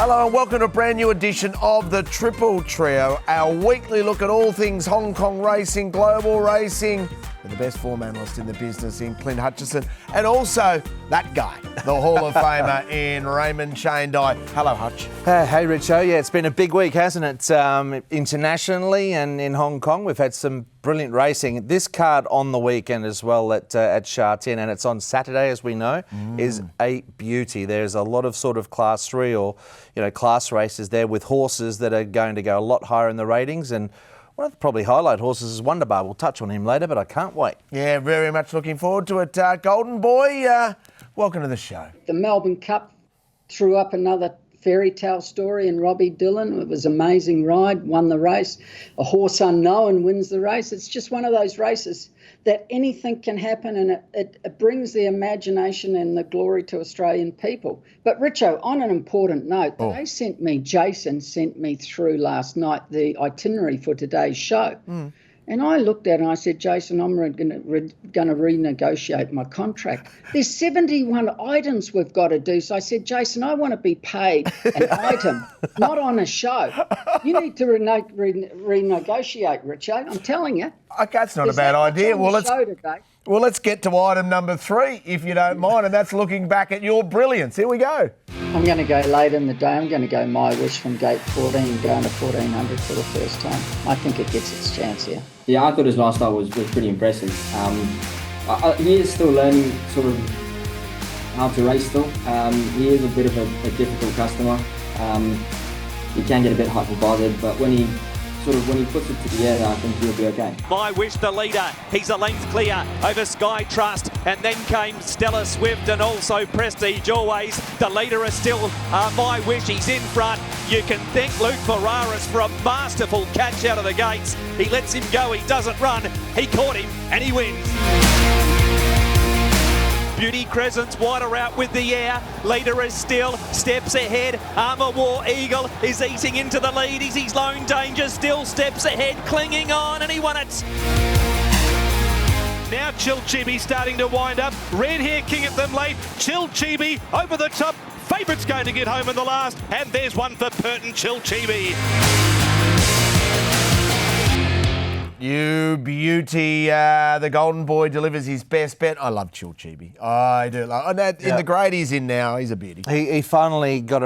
Hello and welcome to a brand new edition of the Triple Trio, our weekly look at all things Hong Kong racing, global racing, with the best form analyst in the business in Clint Hutchison, and also that guy, the Hall of Famer in Raymond Chaindai. Hello, Hutch. Hey, Richo. Yeah, it's been a big week, hasn't it? Internationally and in Hong Kong, we've had some brilliant racing. This card on the weekend as well at Sha Tin, and it's on Saturday, as we know, is a beauty. There's a lot of sort of Class 3 or, class races there with horses that are going to go a lot higher in the ratings, and one of the probably highlight horses is Wonderbar. We'll touch on him later, but I can't wait. Yeah, very much looking forward to it. Golden Boy, welcome to the show. The Melbourne Cup threw up another fairy tale story in Robbie Dillon. It was an amazing ride, won the race. A horse unknown wins the race. It's just one of those races that anything can happen, and it brings the imagination and the glory to Australian people. But Richo, on an important note, Jason sent me through last night the itinerary for today's show. And I looked at it and I said, Jason, I'm going to renegotiate my contract. There's 71 items we've got to do. So I said, Jason, I want to be paid an item, not on a show. You need to renegotiate, Richo. I'm telling you. Okay, that's not a bad idea. Well, let's get to item number 3, if you don't mind, and that's looking back at your brilliance. Here we go. I'm going to go late in the day. I'm going to go My Wish from gate 14, going to 1400 for the first time. I think it gets its chance here. Yeah, I thought his last start was pretty impressive. He is still learning sort of how to race still. He is a bit of a difficult customer. He can get a bit hot and bothered, but when he puts it together, I think he'll be okay. My Wish, the leader. He's a length clear over Sky Trust. And then came Stella Swift and also Prestige Always. The leader is still My Wish. He's in front. You can thank Luke Ferraris for a masterful catch out of the gates. He lets him go. He doesn't run. He caught him and he wins. Beauty Crescent's wider out with the air. Leader is still steps ahead. Armour War Eagle is easing into the lead. He's Lone Danger still steps ahead, clinging on, and he won it. Now Chill Chibi starting to wind up. Red Hair King at them late. Chill Chibi over the top. Favourite's going to get home in the last. And there's one for Purton Chill Chibi. You beauty. The Golden Boy delivers his best bet. I love Chill Chibi. I do. In the grade he's in now, he's a beauty. He finally got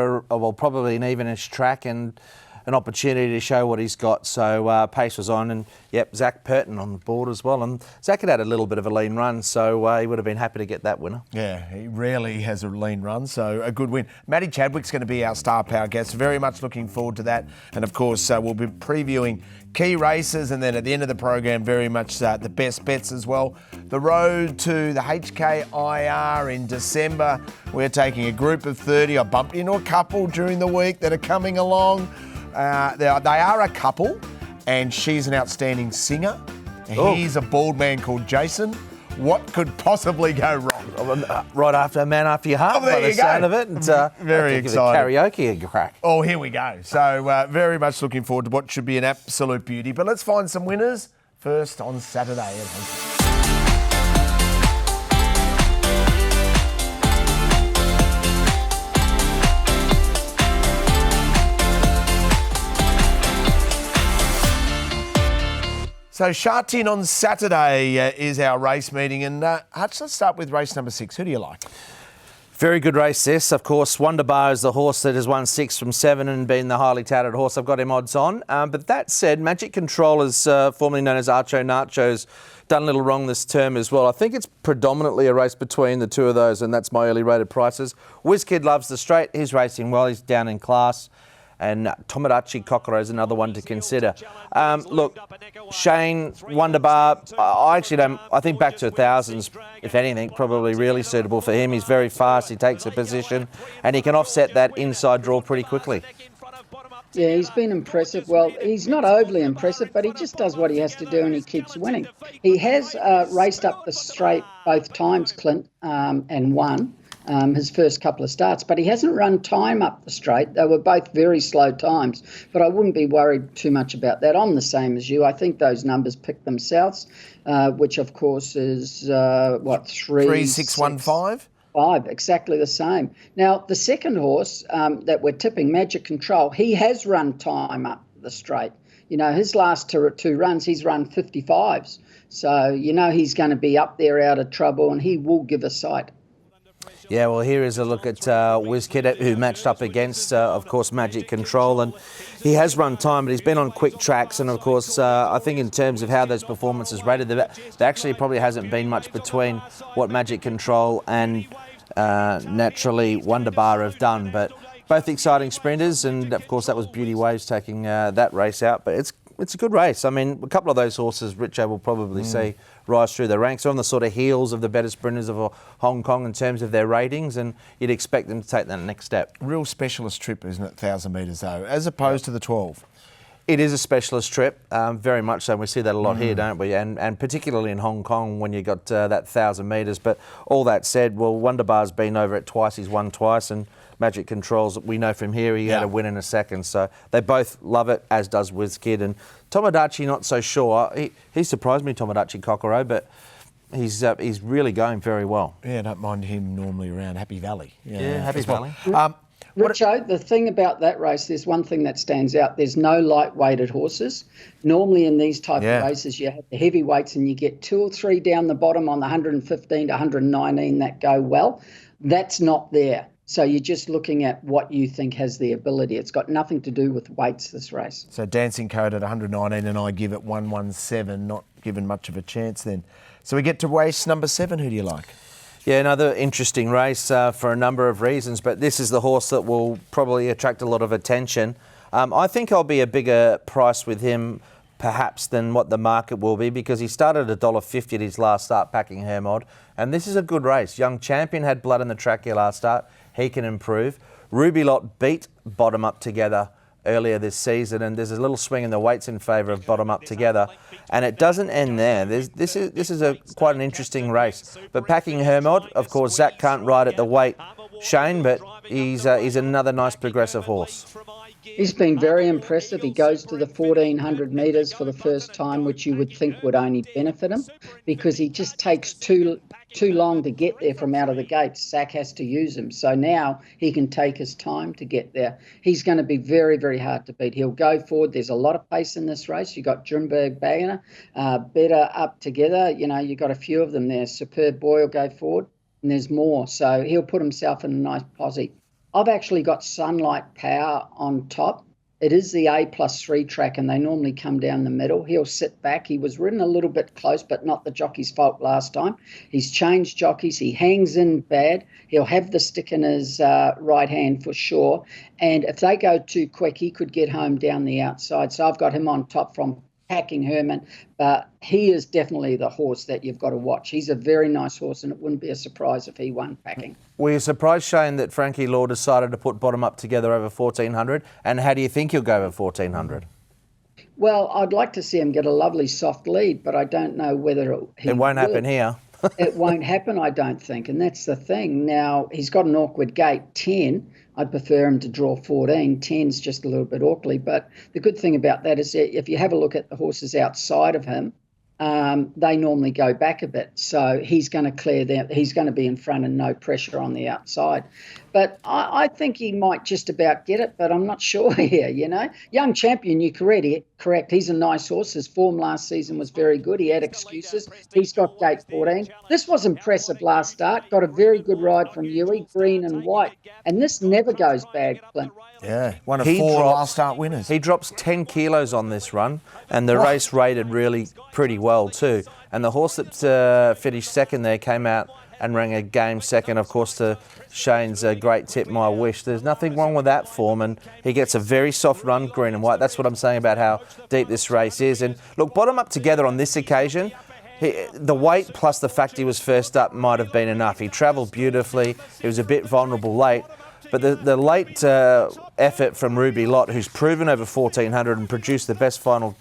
probably an evenish track and an opportunity to show what he's got. So pace was on, and Zach Purton on the board as well. And Zach had a little bit of a lean run, so he would have been happy to get that winner. Yeah, he rarely has a lean run, so a good win. Matty Chadwick's going to be our star power guest. Very much looking forward to that. And of course, we'll be previewing key races, and then at the end of the program, very much the best bets as well. The road to the HKIR in December. We're taking a group of 30. I bumped into a couple during the week that are coming along. They are a couple, and she's an outstanding singer. He's a bald man called Jason. What could possibly go wrong? Right after A Man After Your Heart, by the sound of it. It's very exciting. Karaoke a crack. Oh, here we go. So very much looking forward to what should be an absolute beauty. But let's find some winners first on Saturday. So Sha Tin on Saturday is our race meeting, and Hutch, let's start with race number 6. Who do you like? Very good race this. Of course, Wonderbar is the horse that has won 6 from 7 and been the highly touted horse. I've got him odds on. But that said, Magic Controllers, formerly known as Archo Nacho's, done a little wrong this term as well. I think it's predominantly a race between the two of those, and that's my early rated prices. WizKid loves the straight. He's racing well. He's down in class. And Tomodachi Kokoro is another one to consider. Look, Shane, Wonderbar, I think back to 1000s, if anything, probably really suitable for him. He's very fast, he takes a position, and he can offset that inside draw pretty quickly. Yeah, he's been impressive. Well, he's not overly impressive, but he just does what he has to do and he keeps winning. He has raced up the straight both times, Clint, and won. His first couple of starts, but he hasn't run time up the straight. They were both very slow times, but I wouldn't be worried too much about that. I'm the same as you. I think those numbers pick themselves, which of course is 3615. 5, exactly the same. Now, the second horse that we're tipping, Magic Control, he has run time up the straight. His last two runs, he's run 55s. So, he's going to be up there out of trouble, and he will give a sight. Yeah, well, here is a look at WizKid, who matched up against, of course, Magic Control. And he has run time, but he's been on quick tracks. And, of course, I think in terms of how those performances rated, there actually probably hasn't been much between what Magic Control and naturally Wonder Bar have done. But both exciting sprinters. And, of course, that was Beauty Waves taking that race out. But it's a good race. I mean, a couple of those horses, Richo will probably see rise through the ranks. They're on the sort of heels of the better sprinters of Hong Kong in terms of their ratings, and you'd expect them to take that next step. Real specialist trip, isn't it, 1,000 metres though, as opposed to the 12? It is a specialist trip, very much so. We see that a lot here, don't we? And particularly in Hong Kong when you got that 1,000 metres. But all that said, well, Wonder Bar's been over it twice. He's won twice, and Magic Controls, we know from here, he had a win in a second. So they both love it, as does WizKid. And Tomodachi, not so sure. He surprised me, Tomodachi Kokoro, but he's really going very well. Yeah, I don't mind him normally around Happy Valley. Yeah, Happy Valley. Richo, the thing about that race, there's one thing that stands out. There's no light-weighted horses. Normally in these type of races, you have the heavyweights and you get 2 or 3 down the bottom on the 115 to 119 that go well. That's not there. So you're just looking at what you think has the ability. It's got nothing to do with weights, this race. So Dancing Code at 119 and I give it 117, not given much of a chance then. So we get to race number 7. Who do you like? Yeah, another interesting race for a number of reasons, but this is the horse that will probably attract a lot of attention. I think I'll be a bigger price with him perhaps than what the market will be, because he started at $1.50 at his last start, Packing Hermod, and this is a good race. Young Champion had blood in the track here last start. He can improve. Ruby Lot beat Bottom Up Together earlier this season, and there's a little swing in the weights in favour of Bottom Up Together, and it doesn't end there. This is quite an interesting race. But Packing Hermod, of course, Zach can't ride at the weight, Shane, but he's another nice progressive horse. He's been very impressive. He goes to the 1,400 metres for the first time, which you would think would only benefit him, because he just takes too long to get there from out of the gates. Zach has to use him. So now he can take his time to get there. He's going to be very, very hard to beat. He'll go forward. There's a lot of pace in this race. You've got Jumberg Bagner, Better Up Together. You've got a few of them there. Superb Boy will go forward, and there's more. So he'll put himself in a nice posse. I've actually got Sunlight Power on top. It is the A+3 track, and they normally come down the middle. He'll sit back. He was ridden a little bit close, but not the jockey's fault last time. He's changed jockeys. He hangs in bad. He'll have the stick in his right hand for sure. And if they go too quick, he could get home down the outside. So I've got him on top from Packing Herman, but he is definitely the horse that you've got to watch. He's a very nice horse, and it wouldn't be a surprise if he won Packing. Were you surprised, Shane, that Frankie Law decided to put Bottom Up Together over 1,400? And how do you think he'll go over 1,400? Well, I'd like to see him get a lovely soft lead, but I don't know whether it won't happen here. It won't happen, I don't think, and that's the thing. Now, he's got an awkward gate, 10. I'd prefer him to draw 14. 10's just a little bit awkwardly, but the good thing about that is that if you have a look at the horses outside of him, they normally go back a bit. So he's going to clear them. He's going to be in front and no pressure on the outside. But I think he might just about get it, but I'm not sure here, Young Champion, you're correct. He's a nice horse. His form last season was very good. He had excuses. He's got gate 14. This was impressive last start. Got a very good ride from Yui, green and white. And this never goes bad, Clint. Yeah, one of 4 last start winners. He drops 10 kilos on this run, and the race rated really pretty well too. And the horse that finished second there came out and ran a game second, of course, to Shane's great tip, My Wish. There's nothing wrong with that form, and he gets a very soft run, green and white. That's what I'm saying about how deep this race is. And look, Bottom Up Together on this occasion, the weight plus the fact he was first up might have been enough. He travelled beautifully. He was a bit vulnerable late. But the late effort from Ruby Lot, who's proven over 1,400 and produced the best final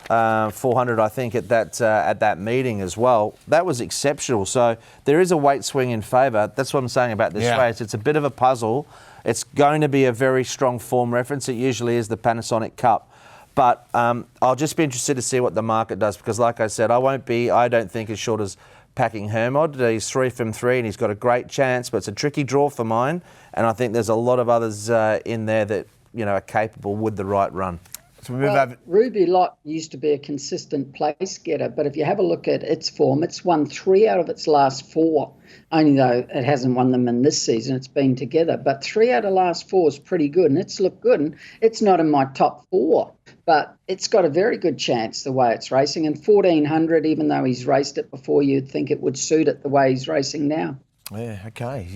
400, I think, at that meeting as well, that was exceptional. So there is a weight swing in favour. That's what I'm saying about this race. It's a bit of a puzzle. It's going to be a very strong form reference. It usually is the Panasonic Cup. But I'll just be interested to see what the market does, because like I said, I don't think as short as packing Hermod. He's 3 from 3 and he's got a great chance, but it's a tricky draw for mine. And I think there's a lot of others in there that, are capable with the right run. So we move over. Ruby Lot used to be a consistent place getter, but if you have a look at its form, it's won 3 out of its last 4, only though it hasn't won them in this season. It's been together, but 3 out of the last 4 is pretty good, and it's looked good, and it's not in my top 4, but it's got a very good chance the way it's racing, and 1400, even though he's raced it before, you'd think it would suit it the way he's racing now. Yeah, okay.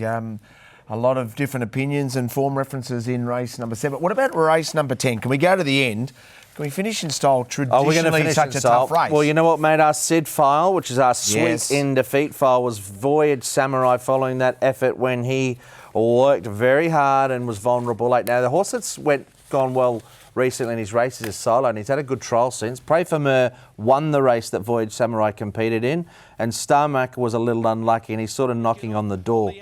A lot of different opinions and form references in race number 7. What about race number 10? Can we go to the end? Can we finish in style? Traditionally such a tough race. Well, you know what made our SID file, which is our sweet Yes. in defeat file, was Voyage Samurai following that effort when he worked very hard and was vulnerable late. Now, the horse that's gone well recently in his races is Solo, and he's had a good trial since. Pray for Mer won the race that Voyage Samurai competed in, and Starmac was a little unlucky, and he's sort of knocking on the door.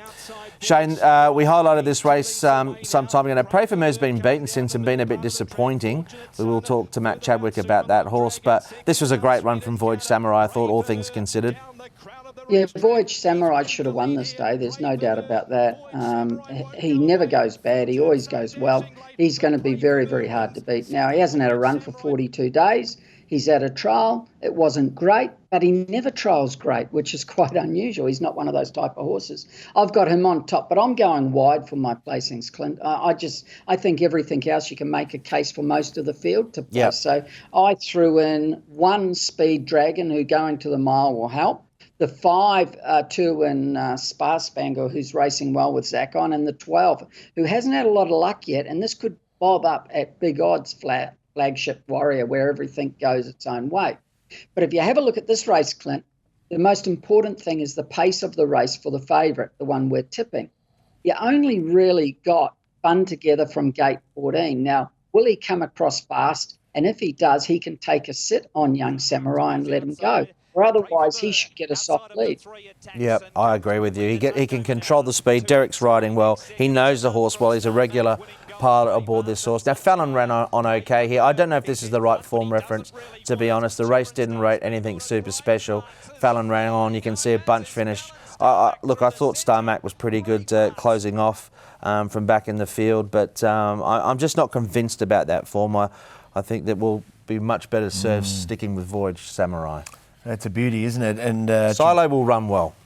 Shane, we highlighted this race some time ago. Now, Pray for Mer's been beaten since and been a bit disappointing. We will talk to Matt Chadwick about that horse, but this was a great run from Voyage Samurai, I thought, all things considered. Yeah, Voyage Samurai should have won this day. There's no doubt about that. He never goes bad. He always goes well. He's going to be very, very hard to beat. Now, he hasn't had a run for 42 days. He's had a trial. It wasn't great, but he never trials great, which is quite unusual. He's not one of those type of horses. I've got him on top, but I'm going wide for my placings, Clint. I think everything else you can make a case for most of the field to place. Yep. So I threw in 1 Speed Dragon, who going to the mile will help. The 5, 2 in Spa Spangle, who's racing well with Zach on, and the 12, who hasn't had a lot of luck yet, and this could bob up at big odds, Flagship Warrior, where everything goes its own way. But if you have a look at this race, Clint, the most important thing is the pace of the race for the favourite, the one we're tipping. You only really got Fun Together from gate 14. Now, will he come across fast? And if he does, he can take a sit on Young Samurai and let him go. Or otherwise, he should get a soft lead. Yep, I agree with you. He can control the speed. Derek's riding well. He knows the horse well. He's a regular pilot aboard this horse. Now, Fallon ran on okay here. I don't know if this is the right form reference, to be honest. The race didn't rate anything super special. Fallon ran on. You can see a bunch finished. Look, I thought Starmac was pretty good closing off from back in the field, but I'm just not convinced about that form. I think that we'll be much better served sticking with Voyage Samurai. That's a beauty, isn't it? And Silo will run well.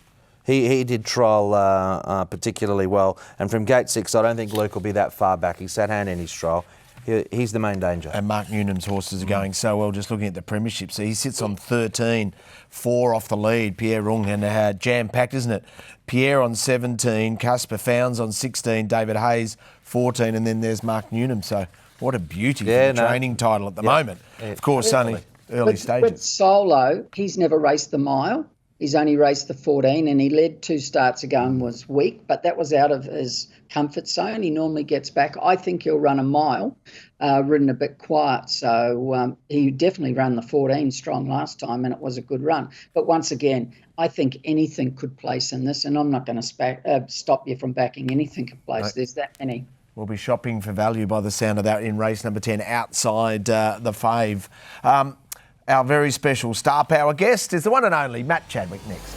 He did trial particularly well. And from gate 6, I don't think Luke will be that far back. He sat hand in his trial. He's the main danger. And Mark Newnham's horses are going so well, just looking at the premiership. So he sits on 13, 4 off the lead. Pierre Rung, and jam-packed, isn't it? Pierre on 17, Casper Founds on 16, David Hayes 14, and then there's Mark Newnham. So what a beauty for the training title at the moment. Yeah. Of course, only early stages. But Solo, he's never raced the mile. He's only raced the 14, and he led 2 starts ago and was weak, but that was out of his comfort zone. He normally gets back. I think he'll run a mile, ridden a bit quiet. So he definitely ran the 14 strong last time, and it was a good run. But once again, I think anything could place in this, and I'm not going to stop you from backing anything could place. Right. There's that many. We'll be shopping for value by the sound of that in race number 10 outside the fave. Our very special Star Power guest is the one and only Matt Chadwick next.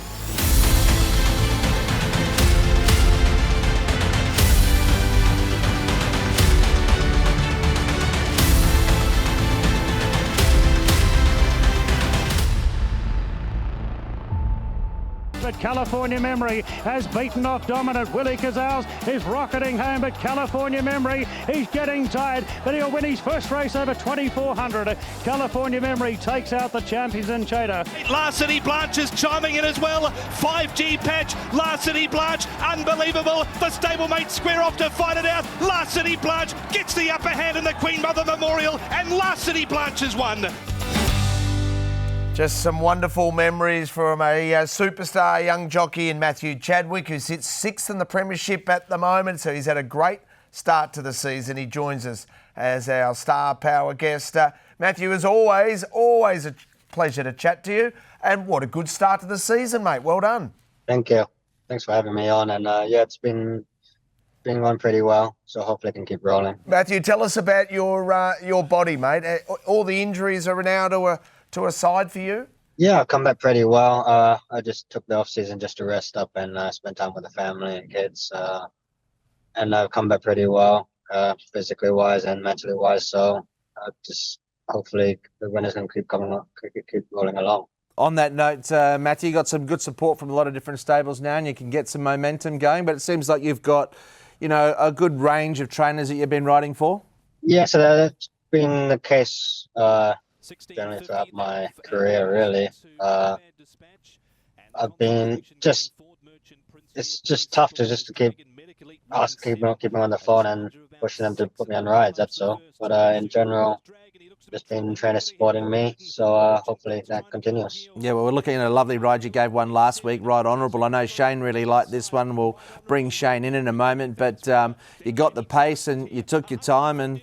But California Memory has beaten off dominant. Willie Cazales is rocketing home, but California Memory, he's getting tired, but he'll win his first race over 2,400. California Memory takes out the champions in Chater. Larceny Blanche is chiming in as well. 5G Patch, Larceny Blanche, unbelievable. The stablemates square off to fight it out. Larceny Blanche gets the upper hand in the Queen Mother Memorial, and Larceny Blanche has won. Just some wonderful memories from a superstar young jockey in Matthew Chadwick, who sits 6th in the premiership at the moment. So he's had a great start to the season. He joins us as our Star Power guest. Matthew, as always a pleasure to chat to you. And what a good start to the season, mate. Well done. Thank you. Thanks for having me on. And it's been going pretty well. So hopefully I can keep rolling. Matthew, tell us about your body, mate. All the injuries are now to a side for you? Yeah, I've come back pretty well. I just took the off season just to rest up and spend time with the family and kids. And I've come back pretty well, physically wise and mentally wise. So just hopefully the winners can keep coming up, keep rolling along. On that note, Matthew, you got some good support from a lot of different stables now, and you can get some momentum going. But it seems like you've got, a good range of trainers that you've been riding for. Yeah, so that's been the case generally throughout my career. Really, I've been it's just tough to keep keep me on the phone and pushing them to put me on rides. That's all. But in general, just been trainers supporting me, so hopefully that continues. Yeah, well, we're looking at a lovely ride. You gave one last week, Right Honourable. I know Shane really liked this one. We'll bring Shane in a moment, but you got the pace and you took your time and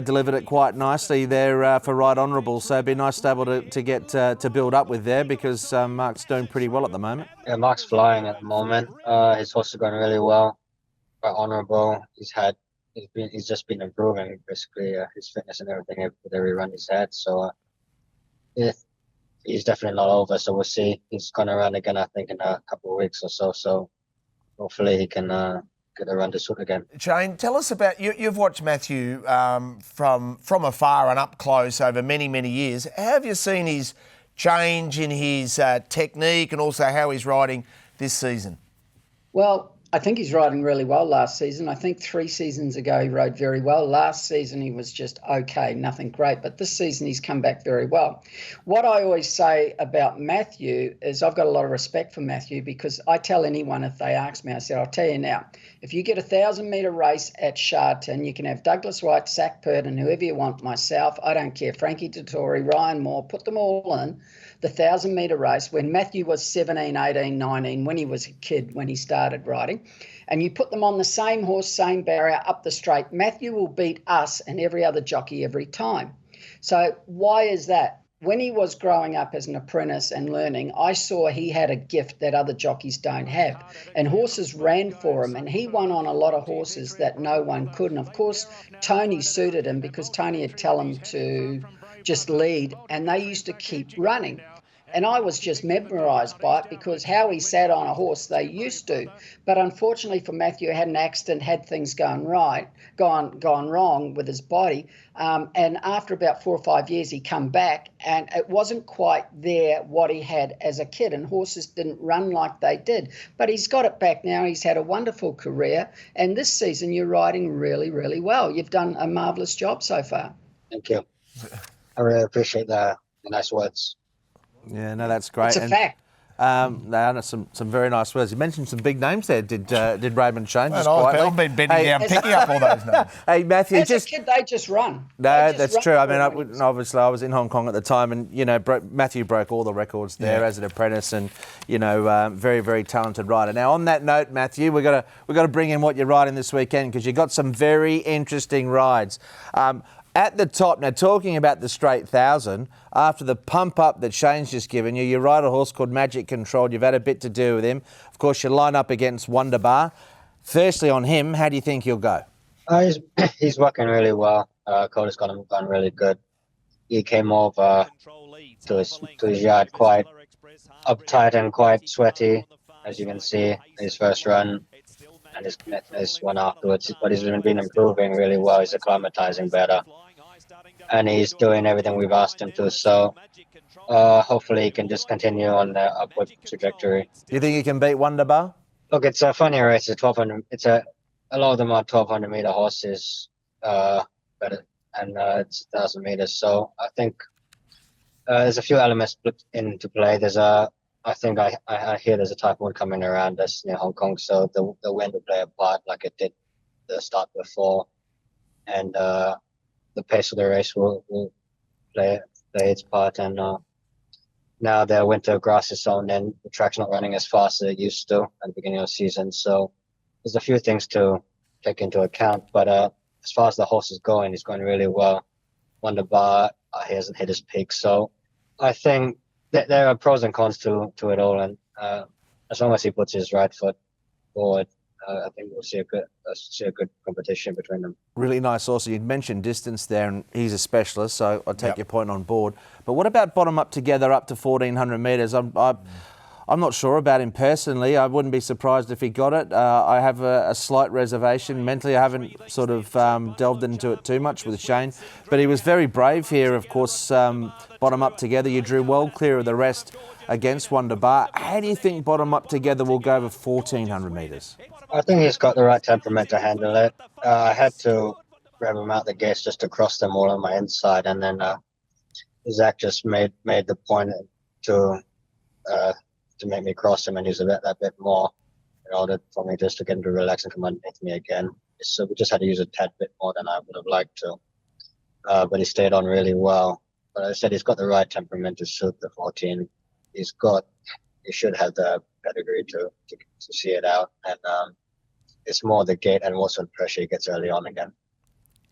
delivered it quite nicely there for Right Honourable. So it'd be nice to be able to get to build up with there, because Mark's doing pretty well at the moment. Yeah, Mark's flying at the moment. His horse is going really well. Right Honourable. He's just been improving basically his fitness and everything with every run he's had. So he's definitely not over. So we'll see. He's going to run again, I think, in a couple of weeks or so. So hopefully he can get a run to suit again. Shane, tell us about you've watched Matthew from afar and up close over many, many years. How have you seen his change in his technique and also how he's riding this season? Well, I think he's riding really well last season. I think 3 seasons ago he rode very well. Last season he was just okay, nothing great. But this season he's come back very well. What I always say about Matthew is I've got a lot of respect for Matthew, because I tell anyone if they ask me, I said, I'll tell you now, if you get a 1,000-metre race at Shardton, you can have Douglas White, Zach Purton, whoever you want, myself, I don't care, Frankie Dettori, Ryan Moore, put them all in. The 1,000-metre race when Matthew was 17, 18, 19, when he was a kid, when he started riding, and you put them on the same horse, same barrier, up the straight, Matthew will beat us and every other jockey every time. So why is that? When he was growing up as an apprentice and learning, I saw he had a gift that other jockeys don't have. And horses ran for him, and he won on a lot of horses that no one could. And, of course, Tony suited him, because Tony would tell him to just lead, and they used to keep running. And I was just mesmerised by it, because how he sat on a horse, they used to. But unfortunately for Matthew, had an accident, had things gone wrong with his body. And after about 4 or 5 years, he come back, and it wasn't quite there what he had as a kid, and horses didn't run like they did. But he's got it back now. He's had a wonderful career, and this season you're riding really, really well. You've done a marvellous job so far. Thank you. I really appreciate the nice words. Yeah, no, that's great. It's a fact. They are some very nice words. You mentioned some big names there, did Raymond Shane? I've been bending down, picking up all those names. Hey, Matthew, as a kid, they just run. No, that's true. I mean, obviously, I was in Hong Kong at the time, and Matthew broke all the records there as an apprentice, and very, very talented rider. Now, on that note, Matthew, we've got to bring in what you're riding this weekend, because you got some very interesting rides. At the top, now talking about the straight 1,000, after the pump up that Shane's just given you, you ride a horse called Magic Control. You've had a bit to do with him. Of course, you line up against Wonderbar. Firstly, on him, how do you think he'll go? He's working really well. Coda's got him going really good. He came over to his yard quite uptight and quite sweaty, as you can see, his first run and his one afterwards. But he's been improving really well. He's acclimatizing better, and he's doing everything we've asked him to. So hopefully he can just continue on the upward trajectory. Do you think he can beat Wonderbar? Look, it's a funny race. It's 1,200. A lot of them are 1,200-meter horses, but it's 1,000 meters. So I think there's a few elements put into play. I think I hear there's a typhoon coming around us near Hong Kong, so the wind will play a part like it did the start before, and the pace of the race will play its part. And now the winter grass is sown and the track's not running as fast as it used to at the beginning of the season. So there's a few things to take into account. But as far as the horse is going, he's going really well. Wonderbar, he hasn't hit his peak. So I think there are pros and cons to it all. And as long as he puts his right foot forward, I think we'll see a good competition between them. Really nice horse. You mentioned distance there, and he's a specialist, so I take your point on board. But what about bottom up together up to 1,400 metres? I'm not sure about him personally. I wouldn't be surprised if he got it. I have a slight reservation. Mentally, I haven't sort of delved into it too much with Shane. But he was very brave here, of course, bottom up together. You drew well clear of the rest against Wonder Bar. How do you think bottom up together will go over 1,400 metres? I think he's got the right temperament to handle it. I had to grab him out the gates just to cross them all on my inside. And then Zach just made the point to make me cross him and use that bit more in order for me just to get him to relax and come underneath me again. So we just had to use a tad bit more than I would have liked to. But he stayed on really well. But I said he's got the right temperament to suit the 14. He should have the pedigree to see it out. And it's more the gate and what sort of pressure he gets early on again.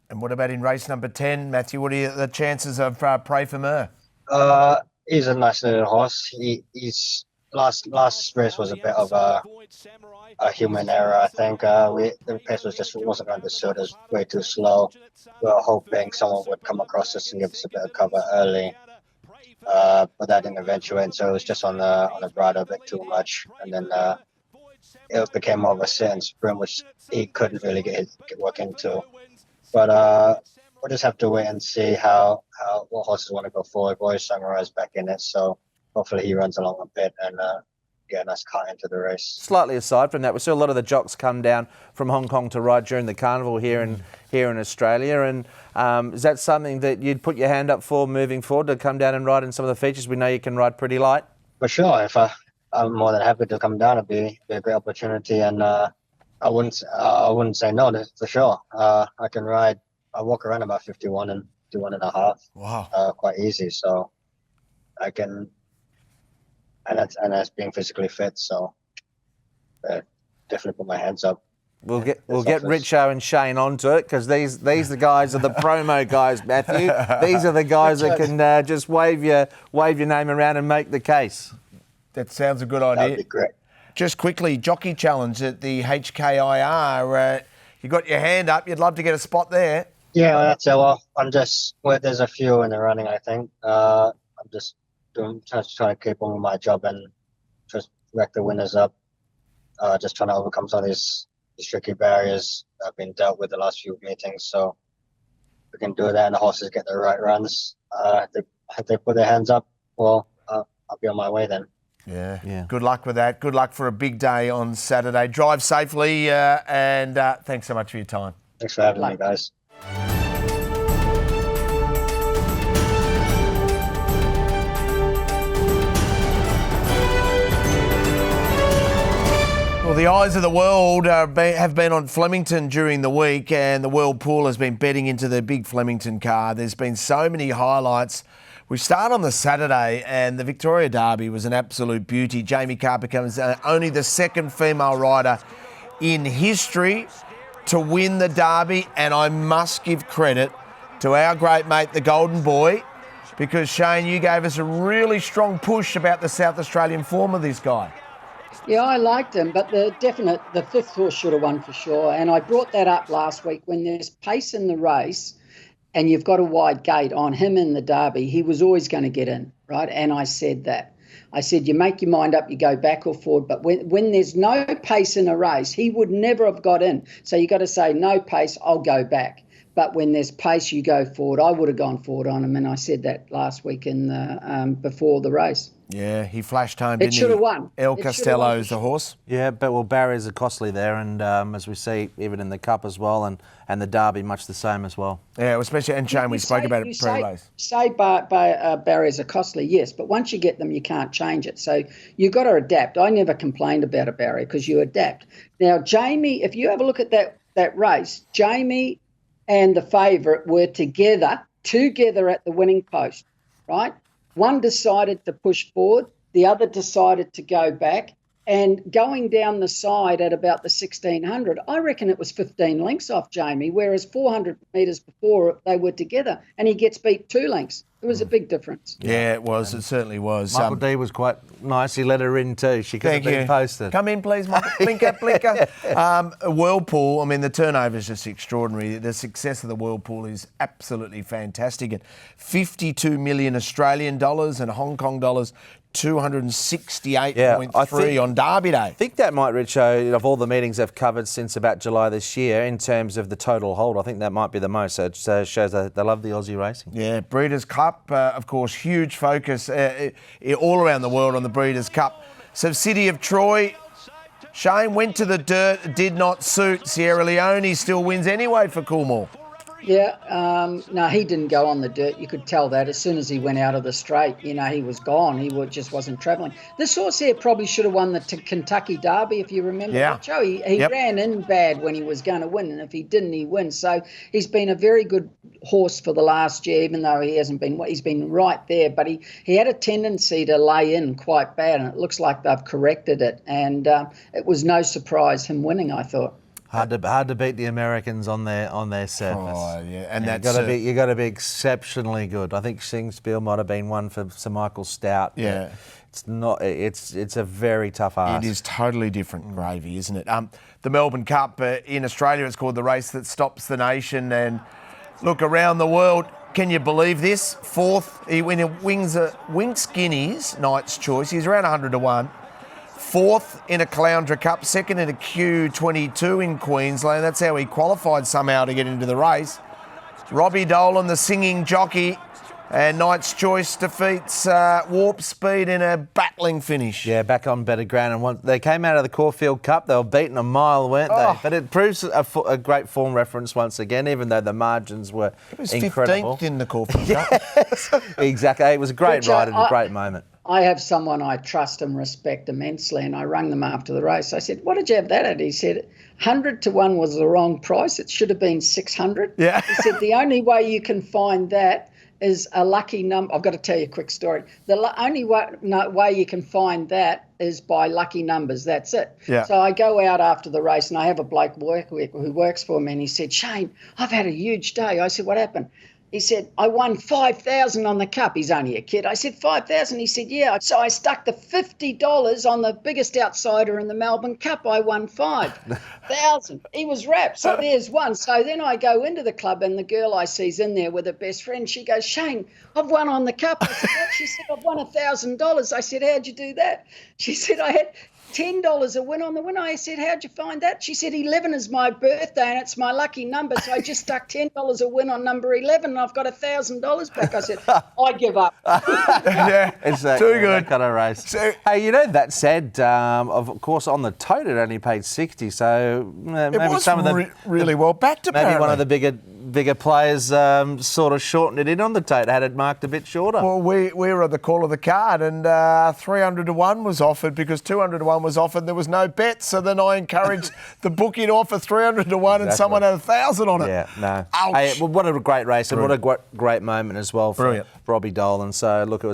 And what about in race number 10, Matthew? What are the chances of Pray for Mer? He's a nice little horse. He's last race was a bit of a human error, I think. The pace wasn't going to suit us, way too slow. We were hoping someone would come across us and give us a bit of cover early. But that didn't eventuate, so it was just on the bridle a bit too much. And then it became more of a sit and sprint, which he couldn't really get work into. But we'll just have to wait and see what horses want to go forward. Boys Sunrise back in it, so hopefully he runs along a bit and get a nice cut into the race. Slightly aside from that, we saw a lot of the jocks come down from Hong Kong to ride during the carnival here in Australia. And is that something that you'd put your hand up for moving forward, to come down and ride in some of the features? We know you can ride pretty light. For sure, if I'm more than happy to come down. It'd be a great opportunity, and I wouldn't say no for sure. I can ride. I walk around about 51 and 51.5. Wow, quite easy. So I can. And that's being physically fit, so definitely put my hands up. We'll get Richo and Shane onto it, because these the guys are the promo guys, Matthew. These are the guys that can just wave your name around and make the case. That sounds a good idea. That'd be great. Just quickly, jockey challenge at the HKIR. You got your hand up. You'd love to get a spot there. Yeah, that's it. Well, there's a few in the running, I think. I'm just trying to keep on with my job and just rack the winners up. Just trying to overcome some of these tricky barriers that have been dealt with the last few meetings. So we can do that, and the horses get the right runs. If they put their hands up, well, I'll be on my way then. Yeah. Good luck with that. Good luck for a big day on Saturday. Drive safely, and thanks so much for your time. Thanks for having me, guys. Well, the eyes of the world have been on Flemington during the week, and the world pool has been betting into the big Flemington car. There's been so many highlights. We start on the Saturday, and the Victoria Derby was an absolute beauty. Jamie Carr becomes only the second female rider in history to win the Derby, and I must give credit to our great mate, the Golden Boy, because, Shane, you gave us a really strong push about the South Australian form of this guy. Yeah, I liked him, but the fifth horse should have won for sure. And I brought that up last week. When there's pace in the race and you've got a wide gate on him in the Derby, he was always going to get in, right? And I said that. I said, you make your mind up, you go back or forward. But when there's no pace in a race, he would never have got in. So you got to say, no pace, I'll go back. But when there's pace, you go forward. I would have gone forward on him, and I said that last week before the race. Yeah, he flashed home, didn't he? It should have won. El Costello's the horse. Yeah, but barriers are costly there, and as we see even in the Cup as well, and the Derby much the same as well. Yeah, especially, and Shane, we spoke about it pre-race. Barriers are costly, yes, but once you get them, you can't change it. So you've got to adapt. I never complained about a barrier because you adapt. Now, Jamie, if you have a look at that race, Jamie and the favourite were together at the winning post, right? One decided to push forward, the other decided to go back, And going down the side at about the 1600, I reckon it was 15 lengths off Jamie, whereas 400 metres before they were together, and he gets beat 2 lengths. It was a big difference. Yeah, it was. It certainly was. Michael D was quite nice. He let her in too. She could have been posted. Come in, please, Michael. Blinker, blinker. Whirlpool, I mean, the turnover is just extraordinary. The success of the Whirlpool is absolutely fantastic. And 52 million Australian dollars and Hong Kong dollars, 268.3 on Derby Day. I think that might, Richo, of all the meetings I've covered since about July this year, in terms of the total hold, I think that might be the most. So it shows that they love the Aussie racing. Yeah, Breeders' Cup, of course, huge focus all around the world on the Breeders' Cup. So City of Troy, Shane went to the dirt, did not suit. Sierra Leone still wins anyway for Coolmore. Yeah, no, he didn't go on the dirt. You could tell that as soon as he went out of the straight, he was gone. He just wasn't travelling. This horse here probably should have won the Kentucky Derby, if you remember. Yeah. Richo. He ran in bad when he was going to win, and if he didn't, he wins. So he's been a very good horse for the last year, even though he's been right there. But he had a tendency to lay in quite bad, and it looks like they've corrected it. And it was no surprise him winning, I thought. Hard to beat the Americans on their surface. Oh yeah, and you got to be exceptionally good. I think Singspiel might have been one for Sir Michael Stout. Yeah, it's not. It's a very tough ask. It is totally different gravy, isn't it? The Melbourne Cup in Australia is called the race that stops the nation. And look, around the world, can you believe this? Fourth, he wins a Winks Guineas Knight's Choice. He's around 100 to 1. Fourth in a Caloundra Cup, second in a Q22 in Queensland. That's how he qualified somehow to get into the race. Robbie Dolan, the singing jockey, and Knight's Choice defeats Warp Speed in a battling finish. Yeah, back on better ground. And they came out of the Caulfield Cup. They were beaten a mile, weren't they? But it proves a great form reference once again, even though the margins were incredible. 15th in the Caulfield Cup. Yes, exactly. It was a great ride and a great moment. I have someone I trust and respect immensely, and I rang them after the race. I said, "What did you have that at?" He said, 100 to 1 was the wrong price. It should have been 600. Yeah. He said, the only way you can find that is a lucky number. I've got to tell you a quick story. The only way you can find that is by lucky numbers. That's it. Yeah. So I go out after the race, and I have a bloke who works for me, and he said, "Shane, I've had a huge day." I said, "What happened?" He said, "I won 5,000 on the Cup." He's only a kid. I said, 5,000? He said, "Yeah." So I stuck the $50 on the biggest outsider in the Melbourne Cup. I won 5,000. He was wrapped. So there's one. So then I go into the club, and the girl I see's in there with her best friend. She goes, "Shane, I've won on the Cup." I said, "What?" She said, "I've won $1,000. I said, "How'd you do that?" She said, "I had $10 a win on the winner." I said, "How'd you find that?" She said, 11 is my birthday and it's my lucky number. So I just stuck $10 a win on number 11 and I've got $1,000 back. I said, "I give up." Yeah, it's too good. That kind of race. So, hey, that said, of course, on the tote it only paid 60. So maybe it was some of the really well backed. Apparently, maybe one of the bigger players sort of shortened it in on the tote, had it marked a bit shorter. Well, we were at the call of the card, and 300 to 1 was offered because 200 to 1 was offered. There was no bet, so then I encouraged the bookie to offer 300 to 1, and someone had 1,000 on it. Yeah, no. Ouch. Hey, well, what a great race. Brilliant. And what a great moment as well for Robbie Dolan. So look,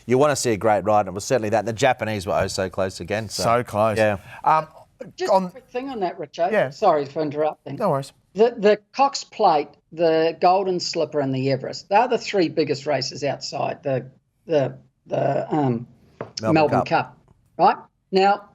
you want to see a great ride, and it was certainly that. And the Japanese were so close again. So close. Yeah. Just a quick thing on that, Richo. Yeah. Sorry for interrupting. No worries. The Cox Plate, the Golden Slipper, and the Everest, they're the three biggest races outside the Melbourne Cup. Right? Now,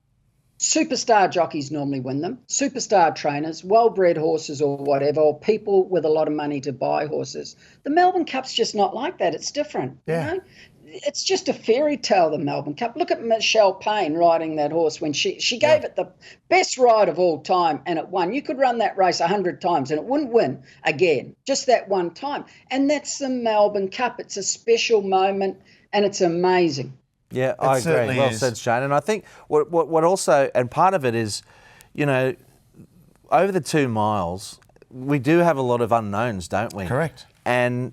superstar jockeys normally win them, superstar trainers, well-bred horses or whatever, or people with a lot of money to buy horses. The Melbourne Cup's just not like that. It's different. Yeah. You know? It's just a fairy tale, the Melbourne Cup. Look at Michelle Payne riding that horse when she gave it the best ride of all time and it won. You could run that race 100 times and it wouldn't win again, just that one time. And that's the Melbourne Cup. It's a special moment and it's amazing. Yeah, I agree. Well said, Shane. And I think what also, and part of it is, over the 2 miles, we do have a lot of unknowns, don't we? Correct. And,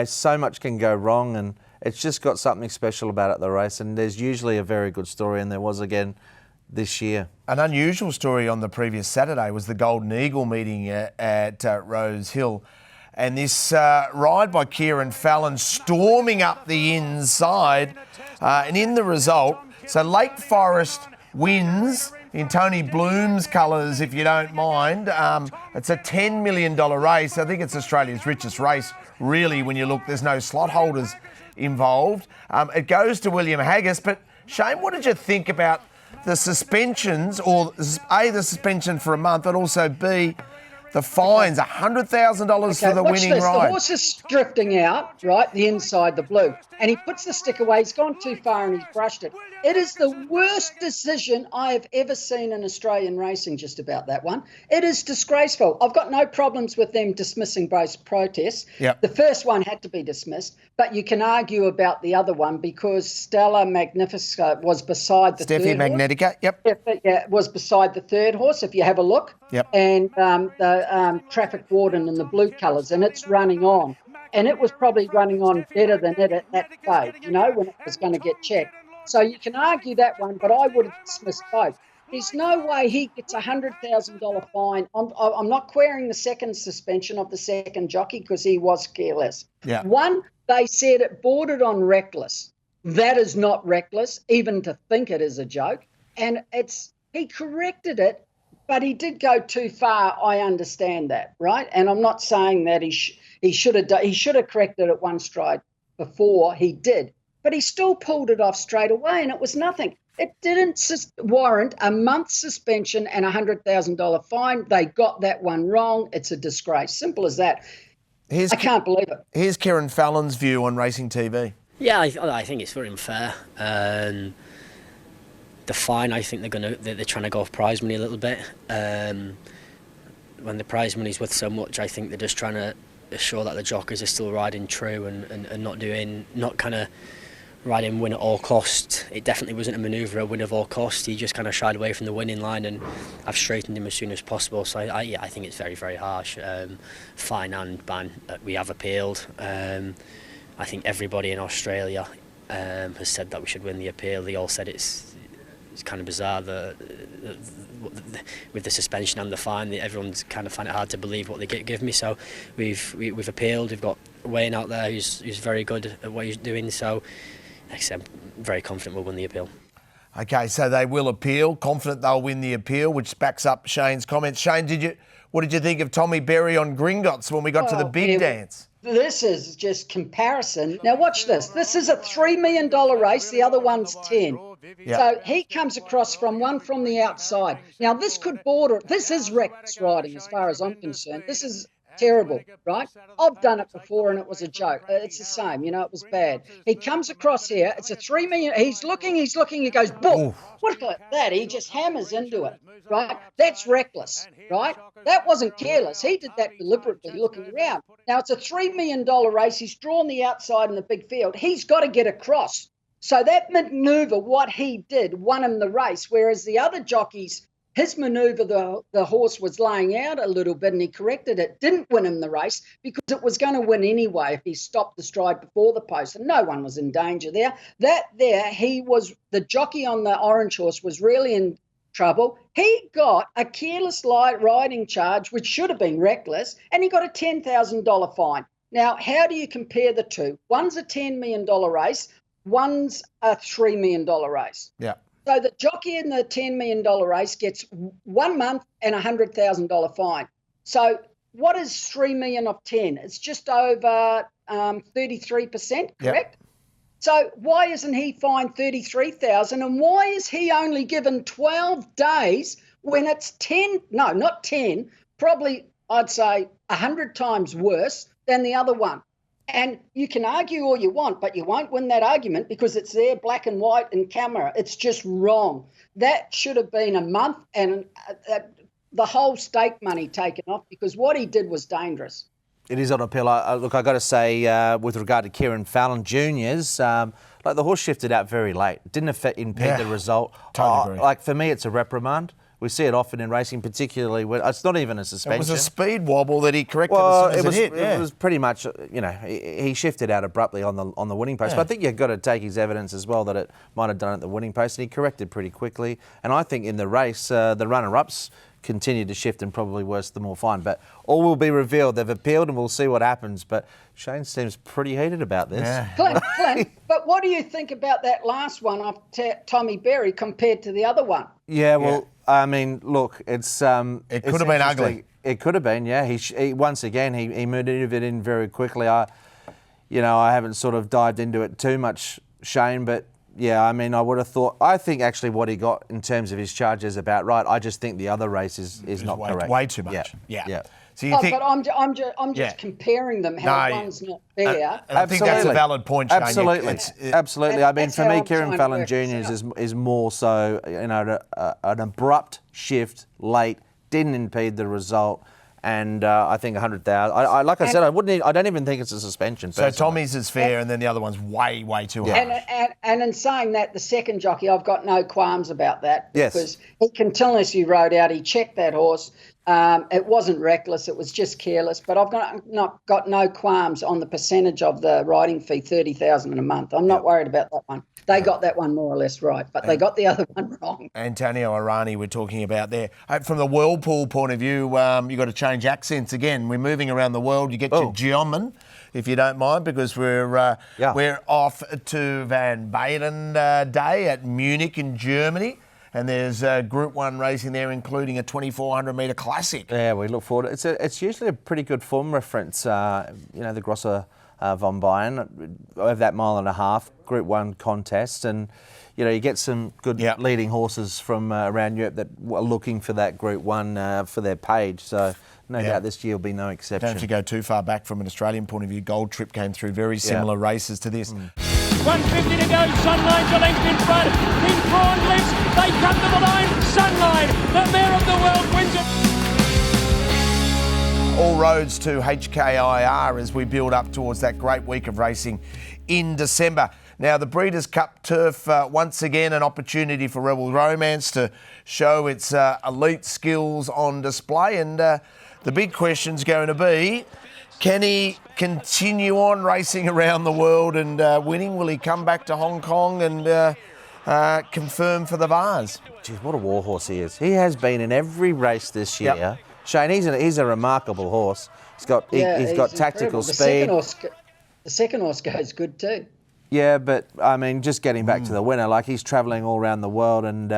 so much can go wrong, and it's just got something special about it, the race, and there's usually a very good story, and there was again this year. An unusual story on the previous Saturday was the Golden Eagle meeting at Rose Hill. And this ride by Kieran Fallon storming up the inside. And in the result, so Lake Forest wins in Tony Bloom's colours, if you don't mind. It's a $10 million race. I think it's Australia's richest race, really, when you look. There's no slot holders involved. It goes to William Haggis. But, Shane, what did you think about the suspensions, or A, the suspension for a month, and also B, the fines, $100,000 for the winning this. ride? The horse is drifting out, right, the inside, the blue, and he puts the stick away. He's gone too far and he's brushed it. It is the worst decision I have ever seen in Australian racing, just about that one. It is disgraceful. I've got no problems with them dismissing both protests. Yep. The first one had to be dismissed, but you can argue about the other one because Stella Magnifica was beside the Steffi third Magnetica, horse. yep. Yeah, was beside the third horse, if you have a look. Yep. And the traffic warden in the blue colours, and it's running on. And it was probably running on better than it at that stage, you know, when it was going to get checked. So you can argue that one, but I would have dismissed both. There's no way he gets a $100,000 fine. I'm not querying the second suspension of the second jockey because he was careless. Yeah. One, they said it bordered on reckless. That is not reckless, even to think it is a joke. And he corrected it, but he did go too far. I understand that, right? And I'm not saying that he should have corrected it one stride before he did, but he still pulled it off straight away, and it was nothing. It didn't warrant a month's suspension and a $100,000 fine. They got that one wrong. It's a disgrace. Simple as that. I can't believe it. Here's Kieran Fallon's view on racing TV. Yeah, I think it's very unfair. The fine, I think they're trying to go off prize money a little bit. When the prize money's worth so much, I think they're just trying to assure that the jockeys are still riding true and not kind of riding win at all cost. It definitely wasn't a manoeuvre, a win at all cost. He just kind of shied away from the winning line, and I've straightened him as soon as possible. So I think it's very, very harsh. Fine and ban. We have appealed. I think everybody in Australia has said that we should win the appeal. They all said it's kind of bizarre with the suspension and the fine. Everyone's kind of find it hard to believe what they give me. So we've appealed. We've got Wayne out there who's very good at what he's doing. So like I said, I'm very confident we'll win the appeal. Okay, so they will appeal. Confident they'll win the appeal, which backs up Shane's comments. Shane, what did you think of Tommy Berry on Gringotts when we got to the big dance? This is just comparison. Now watch this. This is a $3 million race. The other one's 10. Yep. So he comes across from the outside. Now this could border. This is reckless riding as far as I'm concerned. This is terrible, right? I've done it before and it was a joke. It's the same, it was bad. He comes across here. It's a $3 million. He's looking. He goes, boom. What like that? He just hammers into it, right? That's reckless, right? That wasn't careless. He did that deliberately, looking around. Now it's a $3 million race. He's drawn the outside in the big field. He's got to get across. So that manoeuvre, what he did, won him the race, whereas the other jockeys, his manoeuvre, the horse was laying out a little bit and he corrected it, didn't win him the race because it was going to win anyway if he stopped the stride before the post, and no one was in danger there. The jockey on the orange horse was really in trouble. He got a careless riding charge, which should have been reckless, and he got a $10,000 fine. Now, how do you compare the two? One's a $10 million race, one's a $3 million race. Yeah. So the jockey in the $10 million race gets 1 month and a $100,000 fine. So what is 3 million of 10? It's just over 33%, correct? Yep. So why isn't he fined 33,000? And why is he only given 12 days when it's 10? No, not 10. Probably I'd say 100 times worse than the other one. And you can argue all you want, but you won't win that argument because it's there, black and white in camera. It's just wrong. That should have been a month and the whole stake money taken off because what he did was dangerous. It is on appeal. Look, I got to say, with regard to Kieran Fallon Juniors, the horse shifted out very late. It didn't impede the result. Totally agree. For me, it's a reprimand. We see it often in racing, particularly when it's not even a suspension. It was a speed wobble that he corrected as soon as it hit. It was pretty much, he shifted out abruptly on the winning post. Yeah. But I think you've got to take his evidence as well that it might have done it at the winning post, and he corrected pretty quickly. And I think in the race, the runner-ups continue to shift and probably worse the more fine. But all will be revealed. They've appealed and we'll see what happens. But Shane seems pretty heated about this. Yeah. Clint, but what do you think about that last one off Tommy Berry compared to the other one? Yeah, well, I mean, look, it could have been ugly. It could have been, yeah. He once again, he maneuvered in very quickly. I haven't sort of dived into it too much, Shane, but yeah, I mean, I would have thought. I think actually what he got in terms of his charge is about right. I just think the other race is not correct. Way too much. Yeah. So you think? But I'm just comparing them. How one's not fair. I think that's a valid point, Shane. Absolutely. I mean, for me, Kieran Fallon Jr. is more so, an abrupt shift late, didn't impede the result. And I think 100,000. Like I said, I don't even think it's a suspension. So Tommy's is fair, and then the other one's way too high. And in saying that, the second jockey, I've got no qualms about that. Yes. Because he can tell us you rode out. He checked that horse. It wasn't reckless. It was just careless. But I've got no qualms on the percentage of the riding fee, 30,000 a month. I'm not worried about that one. They got that one more or less right, but they got the other one wrong. Antonio Arani, we're talking about there. From the whirlpool point of view, you've got to change accents again. We're moving around the world. You get your Geoman, if you don't mind, because we're off to Van Baden Day at Munich in Germany. And there's Group 1 racing there, including a 2,400 metre classic. Yeah, we look forward to it. It's usually a pretty good form reference, the Grosser von Bayern, over that mile and a half, Group 1 contest. And, you get some good leading horses from around Europe that are looking for that Group 1 for their page. So no doubt this year will be no exception. Don't have to go too far back from an Australian point of view. Gold Trip came through very similar races to this. 150 to go, Sunline's a length in front. In Prawn lives, they come to the line. Sunline, the mare of the world, wins it. All roads to HKIR as we build up towards that great week of racing in December. Now, the Breeders' Cup turf, once again, an opportunity for Rebel Romance to show its elite skills on display. And the big question's going to be, can he continue on racing around the world and winning? Will he come back to Hong Kong and confirm for the Vase? Geez, what a war horse he is. He has been in every race this year. Yep. Shane, he's a remarkable horse. He's got tactical speed. The second horse goes good too. Yeah, but I mean, just getting back to the winner, like he's travelling all around the world, and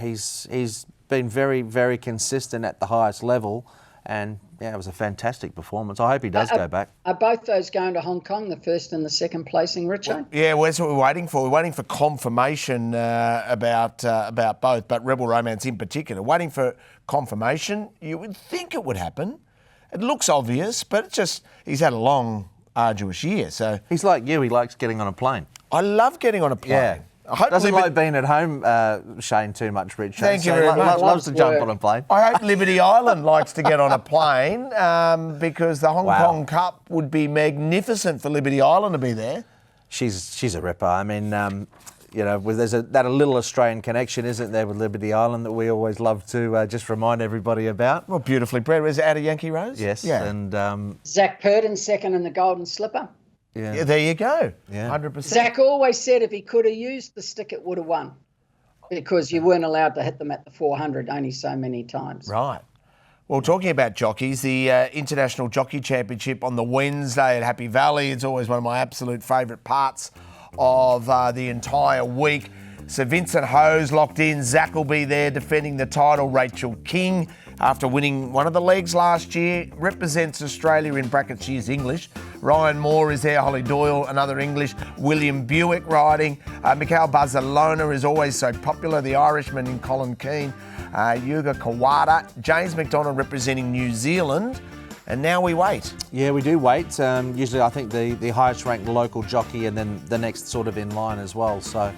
he's been very, very consistent at the highest level, and it was a fantastic performance. I hope he does go back. Are both those going to Hong Kong, the first and the second placing, Richo? Yeah, well, that's what we're waiting for. We're waiting for confirmation about both, but Rebel Romance in particular. Waiting for confirmation. You would think it would happen. It looks obvious, but it's just he's had a long, arduous year. So he's like you. He likes getting on a plane. I love getting on a plane. Yeah. Doesn't like being at home, Shane, too much, Rich. Thank you very much. Loves to jump on a plane. I hope Liberty Island likes to get on a plane because the Hong Kong Cup would be magnificent for Liberty Island to be there. She's a ripper. I mean, there's that little Australian connection, isn't there, with Liberty Island that we always love to just remind everybody about. Well, beautifully bred. Was it out of Yankee Rose? Yes. Yeah. And Zach Purden second in the Golden Slipper. Yeah, there you go. Yeah. 100%. Zach always said if he could have used the stick, it would have won because you weren't allowed to hit them at the 400 only so many times. Right. Well, talking about jockeys, the International Jockey Championship on the Wednesday at Happy Valley. It's always one of my absolute favourite parts of the entire week. Sir Vincent Ho's locked in. Zach will be there defending the title. Rachel King, after winning one of the legs last year, represents Australia in brackets. She is English. Ryan Moore is there. Holly Doyle, another English. William Buick riding. Mikhail Barzalona is always so popular. The Irishman in Colin Keane. Yuga Kawada. James McDonald representing New Zealand. And now we wait. Yeah, we do wait. Usually I think the highest ranked local jockey and then the next sort of in line as well. So,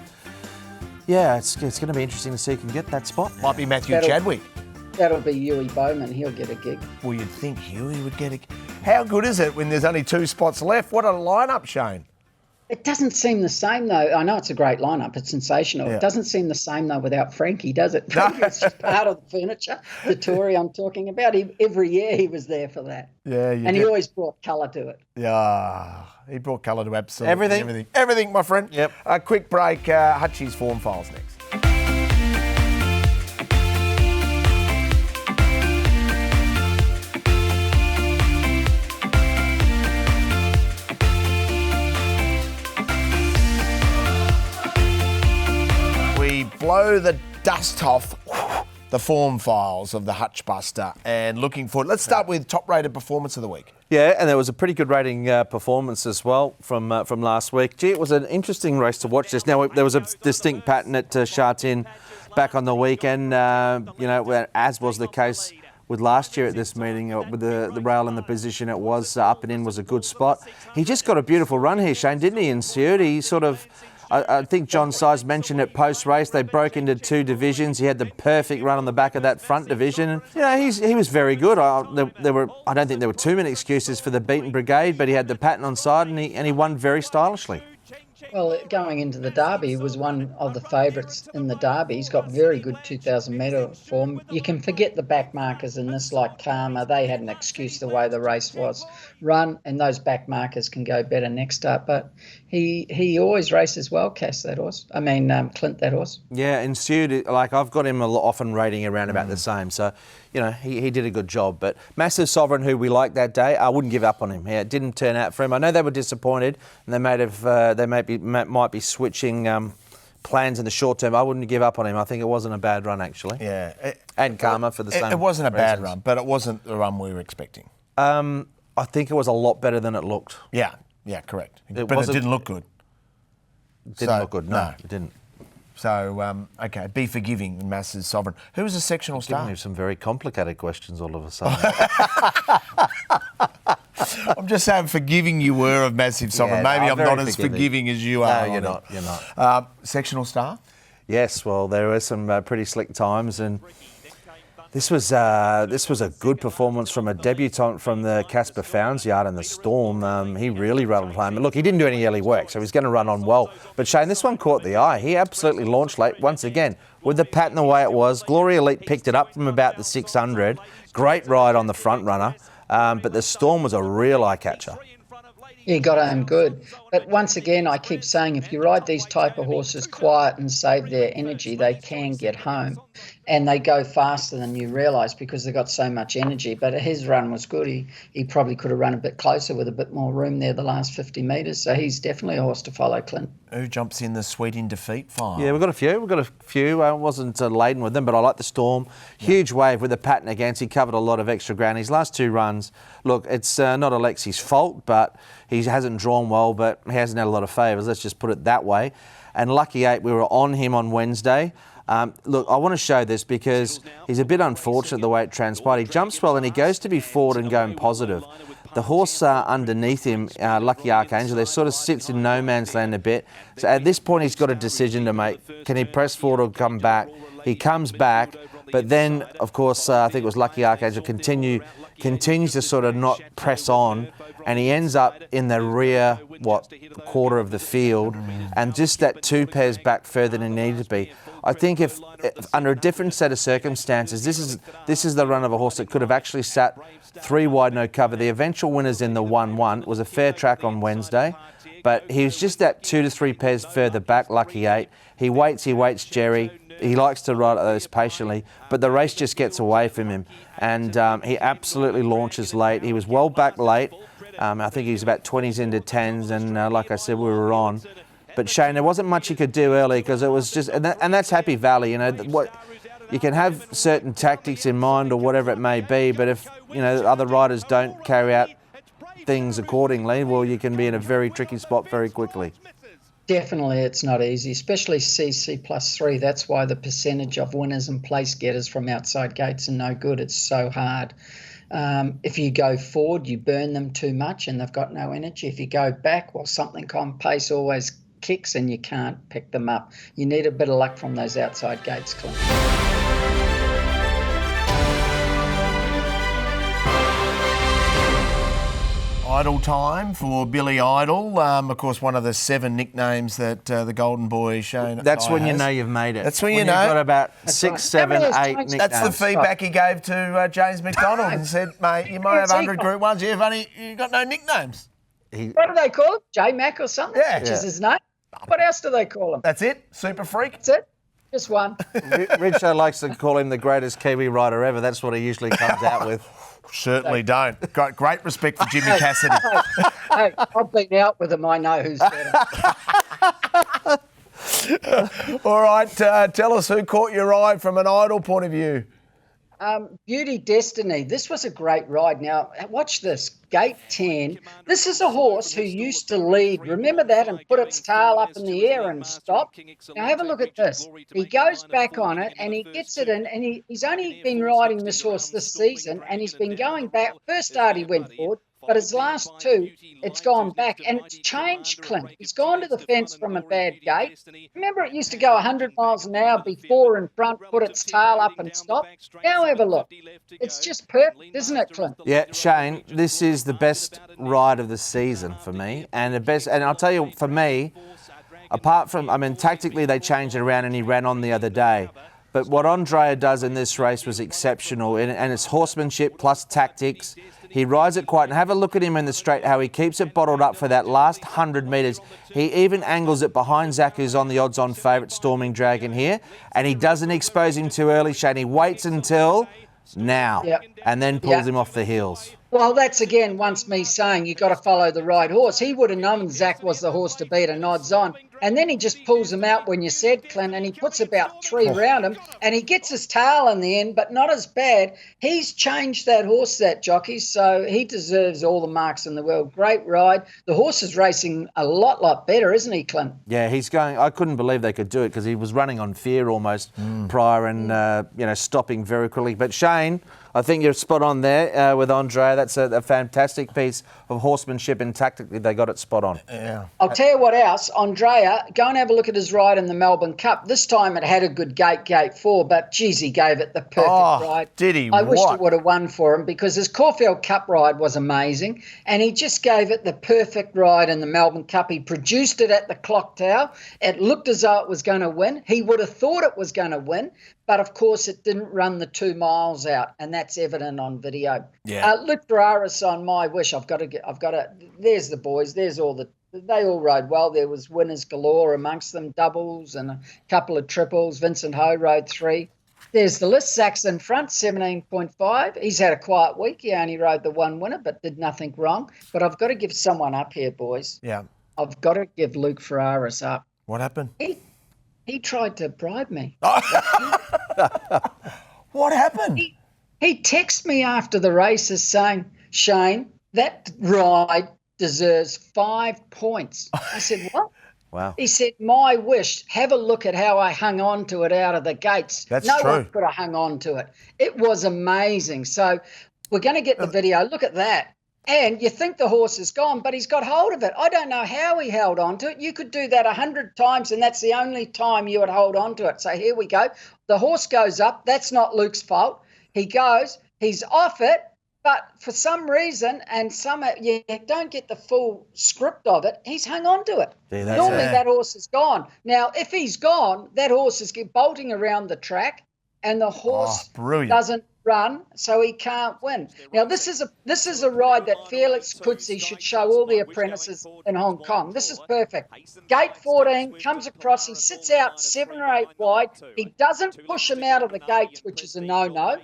yeah, it's going to be interesting to see who can get that spot. Might be Matthew Chadwick. That'll be Huey Bowman. He'll get a gig. Well, you'd think Huey would get a gig. How good is it when there's only 2 spots left? What a lineup, Shane. It doesn't seem the same, though. I know it's a great lineup. It's sensational. Yeah. It doesn't seem the same, though, without Frankie, does it? Frankie's just part of the furniture. The Tory I'm talking about. Every year he was there for that. Yeah, he always brought colour to it. Yeah, he brought colour to absolutely everything. Everything, my friend. Yep. A quick break. HUTCHI'S form files next. blow the dust off the form files of the Hutchbuster and looking forward. Let's start with top-rated performance of the week. Yeah, and there was a pretty good rating performance as well from last week. Gee, it was an interesting race to watch this. Now, there was a distinct pattern at Sha Tin back on the weekend, as was the case with last year at this meeting, with the rail in the position it was, up and in was a good spot. He just got a beautiful run here, Shane, didn't he, in Seward? He sort of... I think John Size mentioned it post-race. They broke into 2 divisions. He had the perfect run on the back of that front division. And, he was very good. I don't think there were too many excuses for the beaten brigade, but he had the pattern on side and he won very stylishly. Well, going into the Derby, he was one of the favourites in the Derby. He's got very good 2,000 metre form. You can forget the back markers in this, like Karma. They had an excuse the way the race was run, and those back markers can go better next up. But he always races well, Cass, that horse. Clint, that horse. Yeah, and Seward, I've got him often rating around about the same. So, he did a good job. But Massive Sovereign, who we liked that day, I wouldn't give up on him. Yeah, it didn't turn out for him. I know they were disappointed, and they might be switching plans in the short term. I wouldn't give up on him. I think it wasn't a bad run, actually. Yeah. And Karma for the same It wasn't a bad reasons. run, but it wasn't the run we were expecting. I think it was a lot better than it looked. Yeah, correct. But it didn't look good. Didn't look good, no, it didn't. So, okay, be forgiving, Massive Sovereign. Who was a sectional star? Giving me some very complicated questions all of a sudden. I'm just saying forgiving you were of Massive Sovereign. Yeah, Maybe I'm not very as forgiving as you are. No, you're not. Sectional star? Yes, well, there were some pretty slick times, and this was a good performance from a debutant from the Casper Founds yard in the Storm. He really rattled home. Look, he didn't do any early work, so he's going to run on well. But Shane, this one caught the eye. He absolutely launched late once again with the pattern the way it was. Glory Elite picked it up from about the 600. Great ride on the front runner, but the Storm was a real eye catcher. He got home good. But once again, I keep saying, if you ride these type of horses quiet and save their energy, they can get home. And they go faster than you realise because they've got so much energy. But his run was good. He probably could have run a bit closer with a bit more room there the last 50 metres. So he's definitely a horse to follow, Clint. Who jumps in the Sweet in Defeat file? Yeah, we've got a few. I wasn't laden with them, but I like the Storm. Huge wave with the pattern against. He covered a lot of extra ground. His last 2 runs, look, it's not Alexi's fault, but he hasn't drawn well, but he hasn't had a lot of favours. Let's just put it that way. And Lucky 8, we were on him on Wednesday. Look, I want to show this because he's a bit unfortunate the way it transpired. He jumps well and he goes to be forward and going positive. The horse underneath him, Lucky Archangel, there sort of sits in no man's land a bit. So at this point, he's got a decision to make. Can he press forward or come back? He comes back, but then, of course, I think it was Lucky Archangel continues to sort of not press on, and he ends up in the rear, quarter of the field, and just that 2 pairs back further than he needed to be. I think if under a different set of circumstances, this is the run of a horse that could have actually sat 3 wide, no cover. The eventual winner's in the 1-1. It was a fair track on Wednesday, but he was just that 2 to 3 pairs further back, Lucky 8. He waits, Jerry. He likes to ride those patiently, but the race just gets away from him, and he absolutely launches late. He was well back late. I think he was about 20s into 10s, and like I said, we were on. But Shane, there wasn't much he could do early because it was just, and that's Happy Valley. What you can have certain tactics in mind or whatever it may be, but if other riders don't carry out things accordingly, well, you can be in a very tricky spot very quickly. Definitely, it's not easy, especially CC +3. That's why the percentage of winners and place getters from outside gates are no good. It's so hard. If you go forward, you burn them too much and they've got no energy. If you go back, something on pace always kicks and you can't pick them up. You need a bit of luck from those outside gates, Clint. Idol time for Billy Idol. Of course, one of the 7 nicknames that the Golden Boy Shane. That's when you know you've made it. That's when you You've know. got about 6, 7, 8 nicknames. That's the feedback he gave to James McDonald and said, mate, you might have 100 Group 1s, you've got no nicknames. What do they call him? J-Mac or something? Yeah. Which is his name. What else do they call him? That's it? Super Freak? That's it? Just one. Richo likes to call him the greatest Kiwi rider ever. That's what he usually comes out with. Certainly don't. Got great respect for Jimmy Cassidy. Hey, I've been out with him. I know who's better. All right, tell us who caught your eye from an idol point of view. Beauty Destiny. This was a great ride. Now, watch this. Gate 10. This is a horse who used to lead. Remember that, and put its tail up in the air and stop. Now, have a look at this. He goes back on it and he gets it in, and he's only been riding this horse this season, and he's been going back. First start, he went forward. But his last two, it's gone back, and it's changed, Clint. He's gone to the fence from a bad gate. Remember, it used to go 100 miles an hour before in front, put its tail up and stop? Now have a look. It's just perfect, isn't it, Clint? Yeah, Shane, this is the best ride of the season for me. And the best, and I'll tell you, for me, apart from, tactically they changed it around and he ran on the other day. But what Andrea does in this race was exceptional, and it's horsemanship plus tactics. He rides it quiet, and have a look at him in the straight, how he keeps it bottled up for that last 100 metres. He even angles it behind Zach, who's on the odds-on favourite, Storming Dragon here, and he doesn't expose him too early, Shane. He waits until now, and then pulls him off the heels. Well, that's again once me saying you've got to follow the right horse. He would have known Zach was the horse to beat, an odds-on. And then he just pulls him out when you said, Clint, and he puts about 3 around him, and he gets his tail in the end, but not as bad. He's changed that horse, that jockey, so he deserves all the marks in the world. Great ride. The horse is racing a lot better, isn't he, Clint? Yeah, he's going. I couldn't believe they could do it because he was running on fear almost prior and, stopping very quickly. But Shane, I think you're spot on there with Andrea. That's a fantastic piece of horsemanship, and tactically they got it spot on. Yeah. I'll tell you what else. Andrea, go and have a look at his ride in the Melbourne Cup. This time it had a good gate 4, but geez, he gave it the perfect ride. Did he? I wished it would have won for him because his Caulfield Cup ride was amazing, and he just gave it the perfect ride in the Melbourne Cup. He produced it at the clock tower. It looked as though it was going to win. He would have thought it was going to win, but of course it didn't run the 2 miles out, and that's evident on video. Yeah. Luke Ferraris on My Wish. I've got to. There's the boys. There's all the. They all rode well. There was winners galore amongst them, doubles and a couple of triples. Vincent Ho rode 3. There's the list. Zach's in front, 17.5. He's had a quiet week. He only rode the 1 winner, but did nothing wrong. But I've got to give someone up here, boys. Yeah. I've got to give Luke Ferraris up. What happened? He tried to bribe me. What happened? He texted me after the races saying, Shane, that ride deserves 5 points. I said, what? Wow. He said, My Wish, have a look at how I hung on to it out of the gates. That's no true. one could have hung on to it. It was amazing. So we're going to get the video. Look at that. And you think the horse is gone, but he's got hold of it. I don't know how he held on to it. You could do that 100 times, and that's the only time you would hold on to it. So here we go. The horse goes up. That's not Luke's fault. He goes. He's off it. But for some reason, and you don't get the full script of it, he's hung on to it. Normally that horse is gone. Now, if he's gone, that horse is bolting around the track, and the horse doesn't run, so he can't win. Now, this is a ride that Felix Kutsi should show all the apprentices in Hong Kong. This is perfect. Gate 14 comes across. He sits out 7 or 8 wide. He doesn't push him out of the gates, which is a no-no.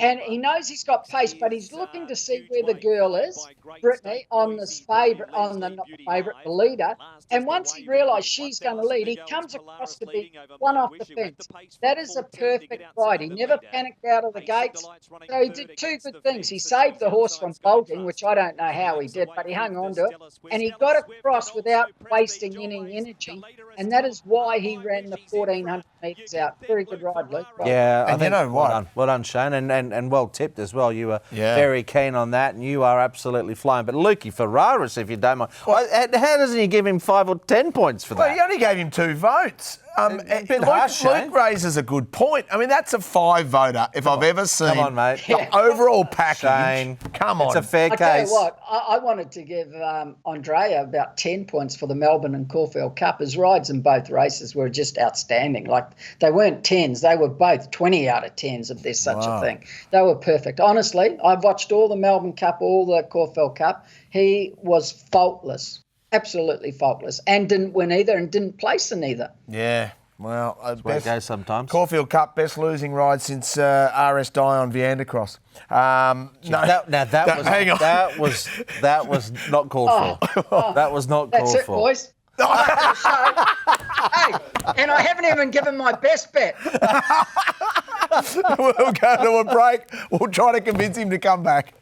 And he knows he's got pace, but he's looking to see where the girl is, Brittany, on this favourite, the leader. And once he realised she's going to lead, he comes across to be one off the fence. That is a perfect ride. He never panicked out of the gates. So he did 2 good things. He saved the horse from bolting, which I don't know how he did, but he hung on to it. And he got across without wasting any energy. And that is why he ran the 1,400 metres out. Very good ride, Luke. Yeah, and you know what? Well done, Shane, and well tipped as well. You were very keen on that, and you are absolutely flying. But Lukey Ferraris, if you don't mind, how doesn't he give him 5 or 10 points for that? Well, he only gave him 2 votes. A bit harsh, Luke raises a good point. I mean, that's a 5-voter if I've ever seen. Come on, mate. The overall package. Shane, come on. It's a fair case. I tell you what, I wanted to give Andrea about 10 points for the Melbourne and Caulfield Cup. His rides in both races were just outstanding. Like, they weren't 10s. They were both 20 out of 10s, if there's such a thing. They were perfect. Honestly, I've watched all the Melbourne Cup, all the Caulfield Cup. He was faultless. Absolutely faultless, and didn't win either, and didn't place in either. Yeah, well, where it goes sometimes. Caulfield Cup, best losing ride since RS Dion Viandercross. Hang on. That was not called for. That was not called for. That's it, boys. Hey, and I haven't even given my best bet. We'll go to a break. We'll try to convince him to come back.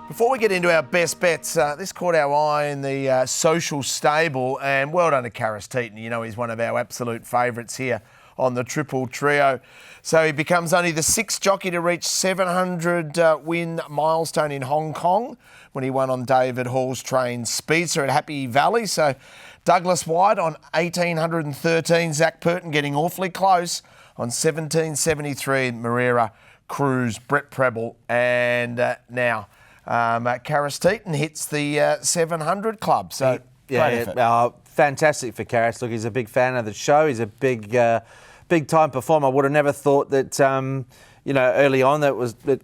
Before we get into our best bets, this caught our eye in the social stable, and well done to Karis Teeton. You know, he's one of our absolute favourites here on the Triple Trio. So he becomes only the 6th jockey to reach 700 win milestone in Hong Kong when he won on David Hall's trained Speedster at Happy Valley. So Douglas White on 1813, Zach Purton getting awfully close on 1773, Marrera, Cruz, Brett Preble, and now Karis Teeton hits the 700 club. So fantastic for Karis. Look, he's a big fan of the show. He's a big time performer. I would have never thought that early on that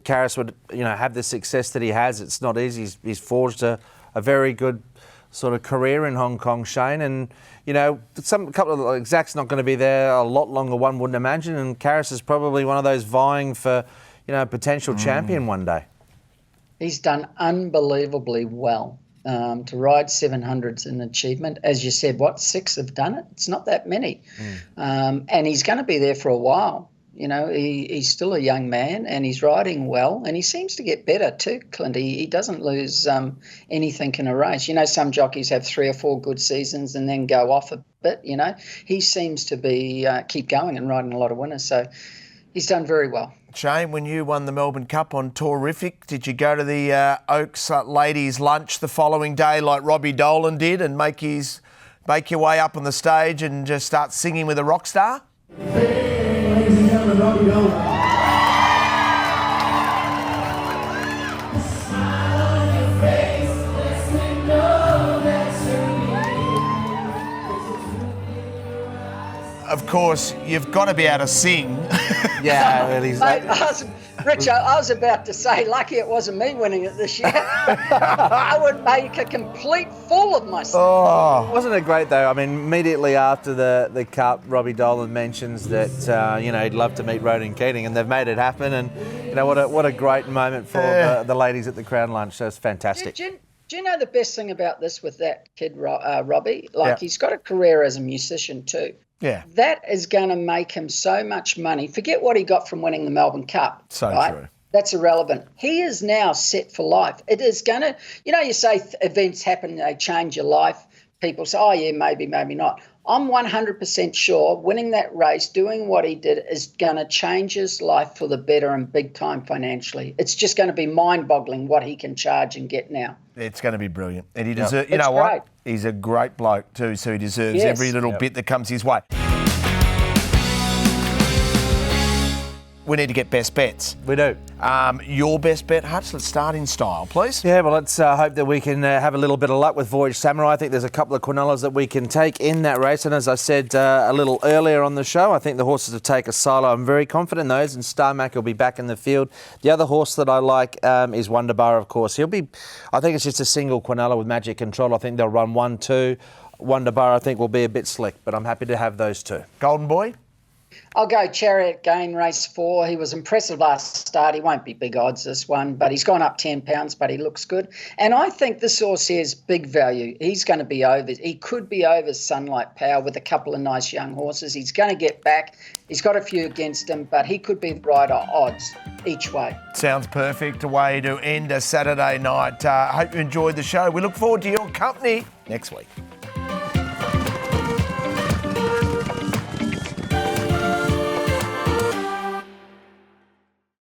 Karis would have the success that he has. It's not easy. He's forged a very good sort of career in Hong Kong, Shane, and Zach's not going to be there a lot longer, one wouldn't imagine, and Karis is probably one of those vying for potential champion one day. He's done unbelievably well. To ride 700's an achievement. As you said, 6 have done it? It's not that many. And he's going to be there for a while. He's still a young man and he's riding well, and he seems to get better too, Clint. He doesn't lose anything in a race. Some jockeys have 3 or 4 good seasons and then go off a bit, He seems to be keep going and riding a lot of winners. So he's done very well. Shane, when you won the Melbourne Cup on Tourific, did you go to the Oaks ladies' lunch the following day like Robbie Dolan did and make your way up on the stage and just start singing with a rock star? Hey, ladies and gentlemen, Robbie Dolan. Of course, you've got to be able to sing. Yeah, really. Mate, Richo, I was about to say, lucky it wasn't me winning it this year. I would make a complete fool of myself. Wasn't it great though? I mean, immediately after the Cup, Robbie Dolan mentions that he'd love to meet Ronan Keating, and they've made it happen. And what a great moment for the ladies at the Crown Lunch. So it's fantastic. Do you know the best thing about this with that kid, Robbie? He's got a career as a musician too. Yeah. That is going to make him so much money. Forget what he got from winning the Melbourne Cup. So right? true. That's irrelevant. He is now set for life. It is going to, you say events happen, they change your life. People say, oh, yeah, maybe, maybe not. I'm 100% sure winning that race, doing what he did, is going to change his life for the better and big time financially. It's just going to be mind-boggling what he can charge and get now. It's going to be brilliant. And he deserves, you know what? Great. He's a great bloke too, so he deserves every little bit that comes his way. We need to get best bets. We do. Your best bet, Hutch? Let's start in style, please. Yeah, well, let's hope that we can have a little bit of luck with Voyage Samurai. I think there's a couple of Quinellas that we can take in that race. And as I said a little earlier on the show, I think the horses will take a silo. I'm very confident in those, and Starmac will be back in the field. The other horse that I like is Wonderbar, of course. I think it's just a single Quinella with Magic Control. I think they'll run 1-2. Wonderbar, I think, will be a bit slick, but I'm happy to have those two. Golden Boy? I'll go Chariot Gain, race 4. He was impressive last start. He won't be big odds this one, but he's gone up 10 pounds, but he looks good. And I think this horse here is big value. He's going to be over. He could be over Sunlight Power with a couple of nice young horses. He's going to get back. He's got a few against him, but he could be the right odds each way. Sounds perfect. A way to end a Saturday night. Hope you enjoyed the show. We look forward to your company next week.